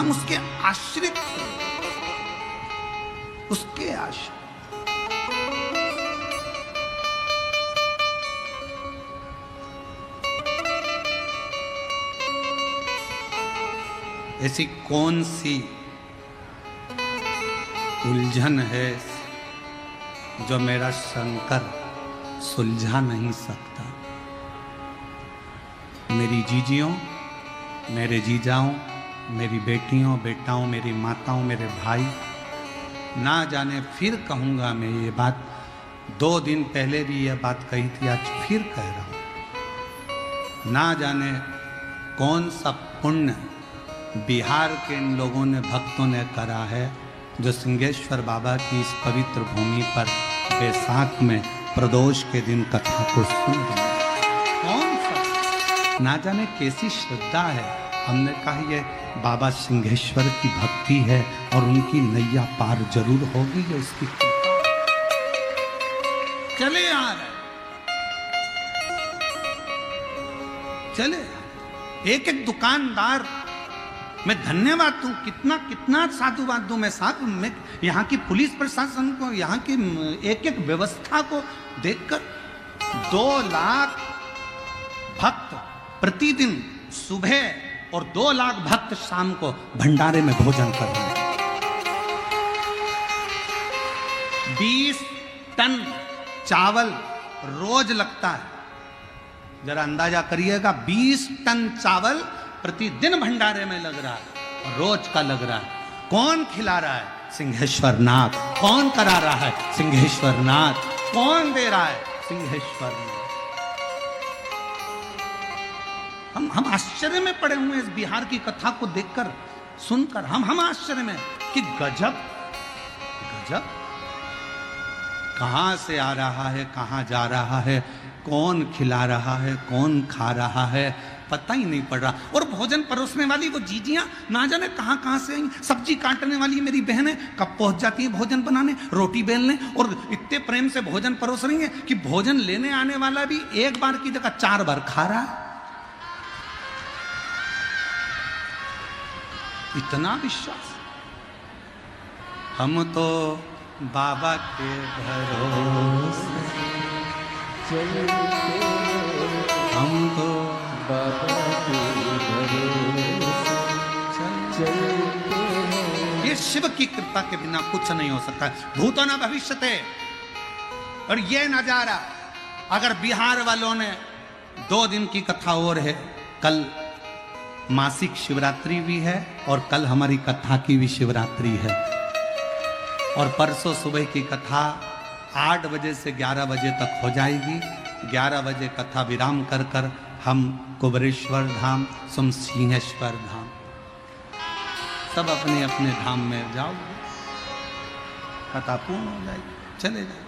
हम उसके आश्रित थे, उसके आश्रित। ऐसी कौन सी उलझन है जो मेरा शंकर सुलझा नहीं सकता। मेरी जीजियों, मेरे जीजाओं, मेरी बेटियों बेटाओं, मेरी माताओं, मेरे भाई, ना जाने फिर कहूँगा मैं ये बात, 2 दिन पहले भी ये बात कही थी, आज फिर कह रहा हूँ। ना जाने कौन सा पुण्य बिहार के इन लोगों ने, भक्तों ने करा है, जो सिंहेश्वर बाबा की इस पवित्र भूमि पर बैसाख में प्रदोष के दिन कथा को सुन रहे हैं। कौन सा, ना जाने कैसी श्रद्धा है। हमने कहा ये बाबा सिंहेश्वर की भक्ति है और उनकी नैया पार जरूर होगी। जो इसकी चले आ रहे, चले एक एक दुकानदार, मैं धन्यवाद दूं, कितना कितना साधुवाद दूं मैं साथ में यहाँ की पुलिस प्रशासन को, यहाँ की एक एक व्यवस्था को देखकर। 2 लाख भक्त प्रतिदिन सुबह और 2 लाख भक्त शाम को भंडारे में भोजन कर रहे हैं। 20 टन चावल रोज लगता है। जरा अंदाजा करिएगा, 20 टन चावल प्रतिदिन भंडारे में लग रहा है और रोज का लग रहा है। कौन खिला रहा है? सिंहेश्वर नाथ। कौन करा रहा है? सिंहेश्वर नाथ। कौन दे रहा है? सिंहेश्वर नाथ। हम आश्चर्य में पड़े हुए इस बिहार की कथा को देखकर, सुनकर हम आश्चर्य में कि गजब गजब, कहां से आ रहा है, कहां जा रहा है, कौन खिला रहा है, कौन खा रहा है, पता ही नहीं पड़ रहा। और भोजन परोसने वाली वो जीजियां ना जाने कहां कहां से आई। सब्जी काटने वाली मेरी बहनें कब पहुंच जाती है भोजन बनाने, रोटी बेलने, और इतने प्रेम से भोजन परोस रही हैं कि भोजन लेने आने वाला भी एक बार की जगह 4 बार खा रहा है। इतना विश्वास। हम तो बाबा के भरोसे, हम तो बाबा के भरोसे, ये शिव की कृपा के बिना कुछ नहीं हो सकता। भूतो न भविष्यते। और ये नजारा अगर बिहार वालों ने, 2 दिन की कथा और है, कल मासिक शिवरात्रि भी है और कल हमारी कथा की भी शिवरात्रि है, और परसों सुबह की कथा 8 बजे से 11 बजे तक हो जाएगी। 11 बजे कथा विराम कर कर हम कुबरेश्वर धाम, तुम सिंहेश्वर धाम, सब अपने अपने धाम में जाओ, कथा पूर्ण हो जाएगी, चले जाए।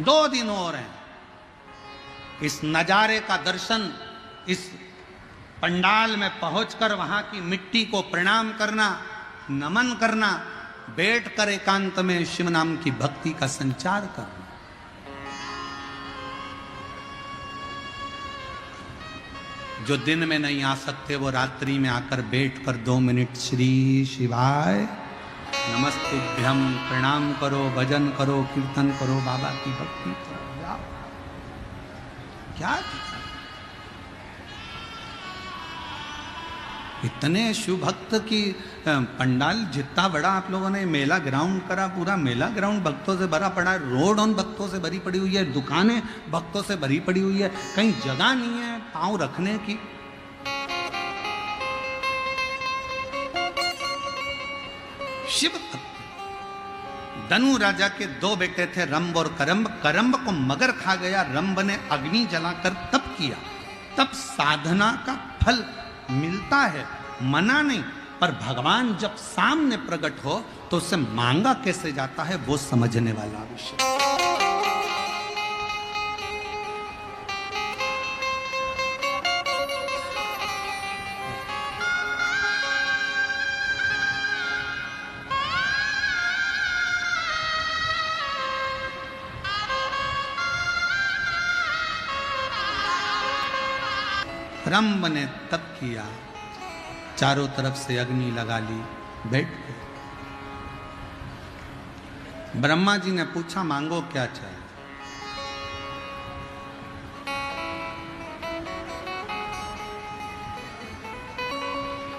2 दिन और हैं। इस नजारे का दर्शन, इस पंडाल में पहुंचकर वहां की मिट्टी को प्रणाम करना, नमन करना, बैठकर एकांत में शिव नाम की भक्ति का संचार करना। जो दिन में नहीं आ सकते वो रात्रि में आकर बैठकर 2 मिनट श्री शिवाय नमस्तुभ्यम प्रणाम करो, भजन करो, कीर्तन करो, बाबा की भक्ति करो, जाओ। क्या इतने शिव भक्त की पंडाल, जितना बड़ा आप लोगों ने मेला ग्राउंड करा, पूरा मेला ग्राउंड भक्तों से भरा पड़ा है, रोड उन भक्तों से भरी पड़ी हुई है, दुकानें भक्तों से भरी पड़ी हुई है, कहीं जगह नहीं है पांव रखने की। शिव भक्त। धनु राजा के 2 बेटे थे, रंभ और करम्ब। करम्ब को मगर खा गया, रंभ ने अग्नि जलाकर तप किया। तब साधना का फल मिलता है, मना नहीं, पर भगवान जब सामने प्रकट हो तो उससे मांगा कैसे जाता है वो समझने वाला विषय। रंभ ने तप किया, चारों तरफ से अग्नि लगा ली, बैठ गए। ब्रह्मा जी ने पूछा मांगो क्या चाहिए।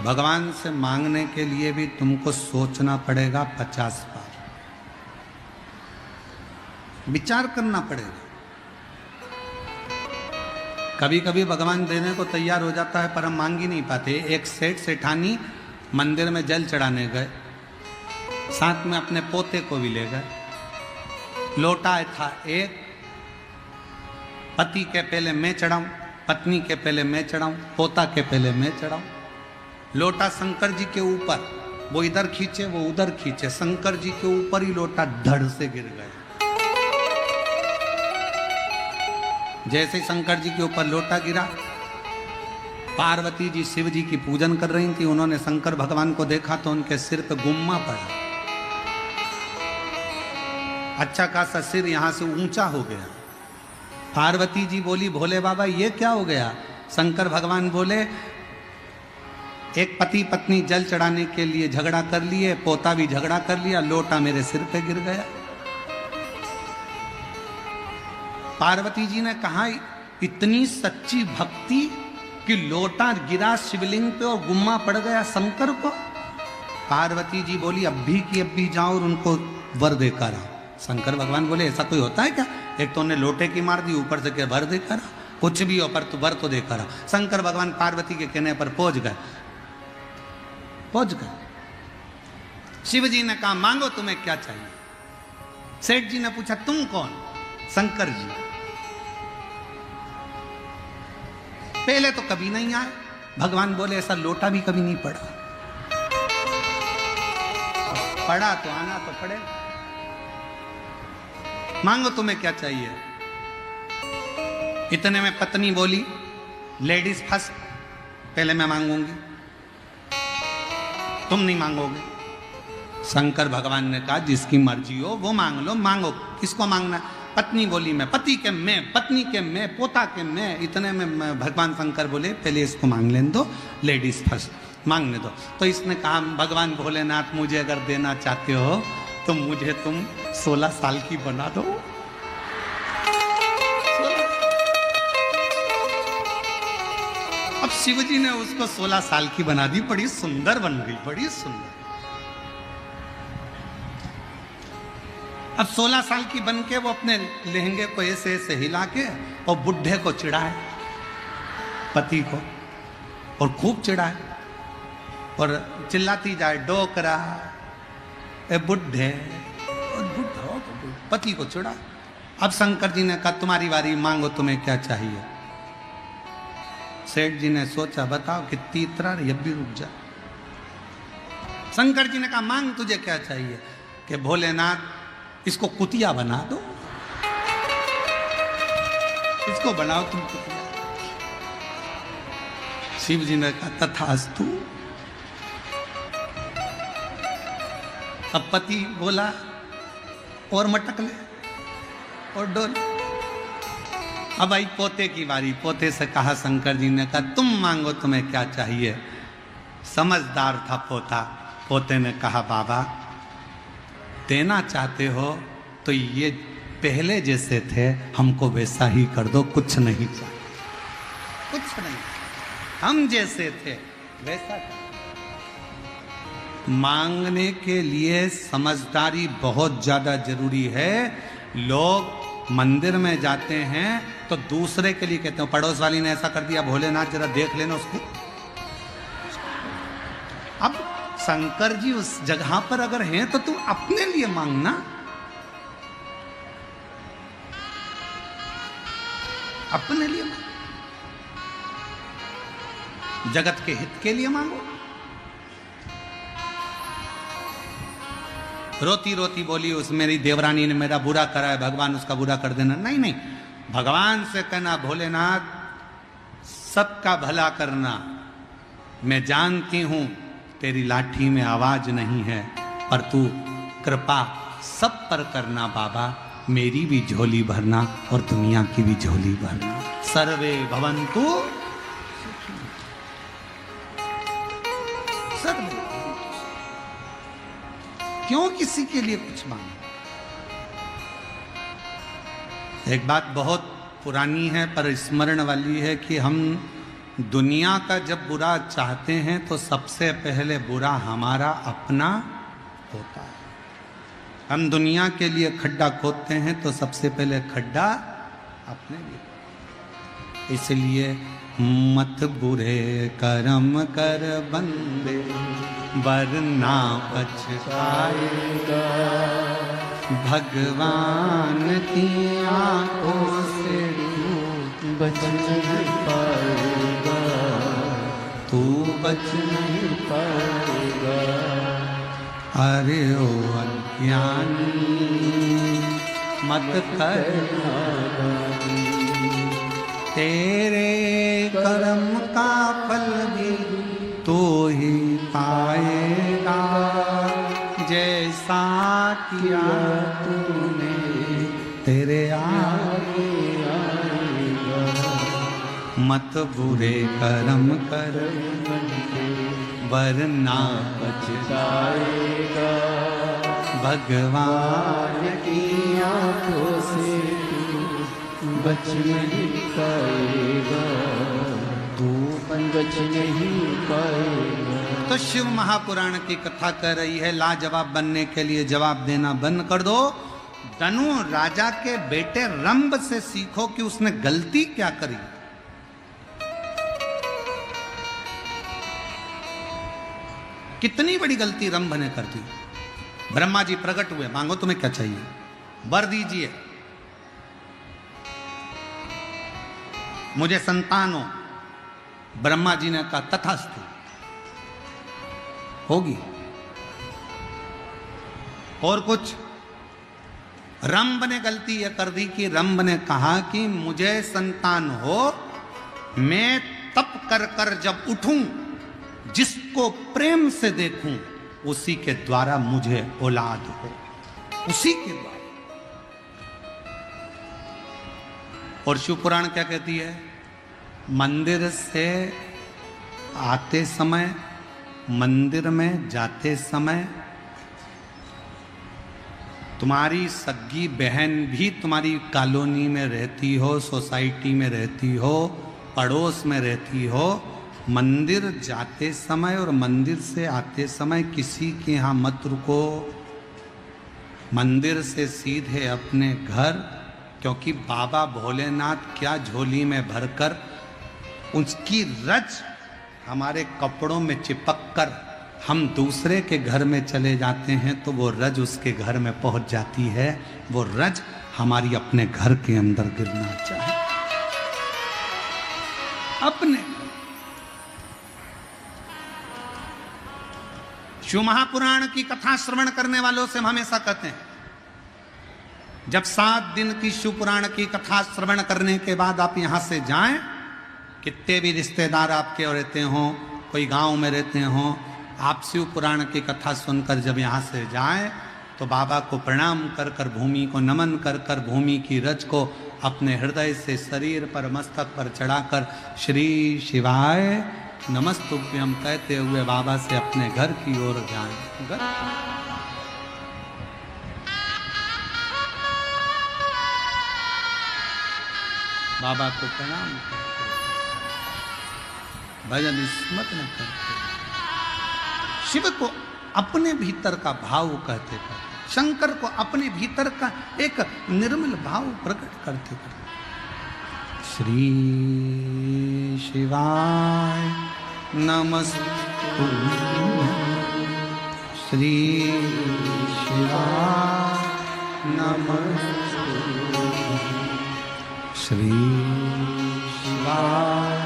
भगवान से मांगने के लिए भी तुमको सोचना पड़ेगा 50 बार, विचार करना पड़ेगा। कभी कभी भगवान देने को तैयार हो जाता है पर हम मांग ही नहीं पाते। एक सेठ सेठानी मंदिर में जल चढ़ाने गए, साथ में अपने पोते को भी ले गए। लोटा था एक, पति के पहले मैं चढ़ाऊं, पत्नी के पहले मैं चढ़ाऊं, पोता के पहले मैं चढ़ाऊं। लोटा शंकर जी के ऊपर, वो इधर खींचे वो उधर खींचे, शंकर जी के ऊपर ही लोटा धड़ से गिर गया। जैसे ही शंकर जी के ऊपर लोटा गिरा, पार्वती जी शिव जी की पूजन कर रही थी। उन्होंने शंकर भगवान को देखा तो उनके सिर पे गुम्मा पड़ा, अच्छा खासा सिर यहां से ऊंचा हो गया। पार्वती जी बोली भोले बाबा ये क्या हो गया? शंकर भगवान बोले एक पति पत्नी जल चढ़ाने के लिए झगड़ा कर लिए, पोता भी झगड़ा कर लिया, लोटा मेरे सिर पे गिर गया। पार्वती जी ने कहा इतनी सच्ची भक्ति कि लोटा गिरा शिवलिंग पे और गुम्मा पड़ गया शंकर को। पार्वती जी बोली अब भी की अब भी जाओ और उनको वर देकर आओ। शंकर भगवान बोले ऐसा कोई होता है क्या? एक तो उन्हें लोटे की मार दी, ऊपर से क्या वर देकर आओ? कुछ भी हो पर तू वर तो देकर आओ। शंकर भगवान पार्वती के कहने पर पहुंच गए। शिव जी ने कहा मांगो तुम्हें क्या चाहिए। सेठ जी ने पूछा तुम कौन? शंकर जी। पहले तो कभी नहीं आए। भगवान बोले ऐसा लोटा भी कभी नहीं पड़ा, पड़ा तो आना तो पड़ेगा। मांगो तुम्हें क्या चाहिए। इतने में पत्नी बोली लेडीज फर्स्ट, पहले मैं मांगूंगी, तुम नहीं मांगोगे। शंकर भगवान ने कहा जिसकी मर्जी हो वो मांग लो, मांगो किसको मांगना। पत्नी बोली मैं, पति के मैं, पत्नी के मैं, पोता के मैं। इतने में भगवान शंकर बोले पहले इसको मांग लेने दो, लेडीज फर्स्ट, मांगने दो। तो इसने कहा भगवान भोलेनाथ मुझे अगर देना चाहते हो तो मुझे तुम 16 साल की बना दो। अब शिव जी ने उसको 16 साल की बना दी, बड़ी सुंदर बन गई, बड़ी सुंदर। अब 16 साल की बन के वो अपने लहंगे को ऐसे ऐसे हिला के और बुढ़े को चिढ़ाए, पति को, और खूब चिढ़ाए और चिल्लाती जाए डोकरा ए बुढ़े, पति को चिढ़ा। अब शंकर जी ने कहा तुम्हारी बारी, मांगो तुम्हें क्या चाहिए। सेठ जी ने सोचा बताओ कितनी इतरा, अब भी रुक जा। शंकर जी ने कहा मांग तुझे क्या चाहिए। कि भोलेनाथ इसको कुतिया बना दो, इसको बनाओ तुम कुतिया। शिव जी ने कहा तथास्तु। अब पति बोला और मटक ले और डोल। अब आई पोते की बारी। पोते से कहा शंकर जी ने कहा तुम मांगो तुम्हें क्या चाहिए। समझदार था पोता। पोते ने कहा बाबा देना चाहते हो तो ये पहले जैसे थे हमको वैसा ही कर दो, कुछ नहीं चाहिए, कुछ नहीं, हम जैसे थे वैसा कर। मांगने के लिए समझदारी बहुत ज्यादा जरूरी है। लोग मंदिर में जाते हैं तो दूसरे के लिए कहते हैं पड़ोस वाली ने ऐसा कर दिया, भोलेनाथ जरा देख लेना उसको। अब शंकर जी उस जगह पर अगर हैं तो तू अपने लिए मांगना, अपने लिए मांग, जगत के हित के लिए मांगो। रोती रोती बोली उस मेरी देवरानी ने मेरा बुरा करा है, भगवान उसका बुरा कर देना। नहीं नहीं, भगवान से कहना भोलेनाथ सबका भला करना, मैं जानती हूं तेरी लाठी में आवाज नहीं है, पर तू कृपा सब पर करना बाबा, मेरी भी झोली भरना और दुनिया की भी झोली भरना। सर्वे भवन्तु। क्यों किसी के लिए कुछ मांगे? एक बात बहुत पुरानी है पर स्मरण वाली है कि हम दुनिया का जब बुरा चाहते हैं तो सबसे पहले बुरा हमारा अपना होता है। हम दुनिया के लिए खड्डा खोदते हैं तो सबसे पहले खड्डा अपने लिए। इसलिए मत बुरे कर्म कर बंदे वरना पछताएगा, भगवान की आंखों से बच नहीं पाएगा, तू बच नहीं पाएगा। अरे ओ अज्ञानी मत कर तेरे कर्म का फल भी तो ही पाएगा, जैसा किया तूने तेरे आगे आएगा। मत बुरे कर्म कर वरना पछताएगा, भगवान की आंखों से बच नहीं पाएगा, तू बच नहीं पाएगा। तो शिव महापुराण की कथा कह रही है लाजवाब बनने के लिए जवाब देना बंद कर दो। धनु राजा के बेटे रंभ से सीखो कि उसने गलती क्या करी। कितनी बड़ी गलती रंभ ने कर दी। ब्रह्मा जी प्रकट हुए, मांगो तुम्हें क्या चाहिए, वर दीजिए, मुझे संतान हो। ब्रह्मा जी ने कहा तथास्तु, होगी। और कुछ? रंभ ने गलती यह कर दी कि रंभ ने कहा कि मुझे संतान हो, मैं तप कर कर जब उठूं, जिसको प्रेम से देखूं, उसी के द्वारा मुझे औलाद हो, उसी के द्वारा। और शिव पुराण क्या कहती है? मंदिर से आते समय, मंदिर में जाते समय तुम्हारी सगी बहन भी तुम्हारी कॉलोनी में रहती हो, सोसाइटी में रहती हो, पड़ोस में रहती हो, मंदिर जाते समय और मंदिर से आते समय किसी के यहाँ मत रुको। मंदिर से सीधे अपने घर, क्योंकि बाबा भोलेनाथ क्या झोली में भरकर उसकी रज हमारे कपड़ों में चिपक कर हम दूसरे के घर में चले जाते हैं तो वो रज उसके घर में पहुंच जाती है। वो रज हमारी अपने घर के अंदर गिरना चाहिए, अपने। शिव महापुराण की कथा श्रवण करने वालों से हम हमेशा कहते हैं, जब 7 दिन की शिव पुराण की कथा श्रवण करने के बाद आप यहां से जाएं, कितने भी रिश्तेदार आपके रहते हों, कोई गांव में रहते हों, आप शिव पुराण की कथा सुनकर जब यहाँ से जाएं तो बाबा को प्रणाम कर कर, भूमि को नमन कर कर, भूमि की रज को अपने हृदय से शरीर पर, मस्तक पर चढ़ाकर श्री शिवाय नमस्तुभ्यम कहते हुए बाबा से अपने घर की ओर जाएं। बाबा को प्रणाम करते, भजन स्मरण करते, शिव को अपने भीतर का भाव कहते करते, शंकर को अपने भीतर का एक निर्मल भाव प्रकट करते करते श्री शिवाय नमस्तुभ्यं, श्री शिवाय नमस्तुभ्यं, श्री शिवाय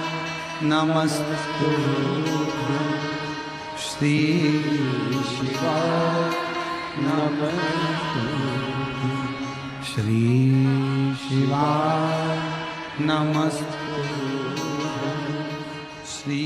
नमस्तुभ्यं, श्री शिवाय नमस्तुभ्यं, श्री शिवाय नमस्तुभ्यं, श्री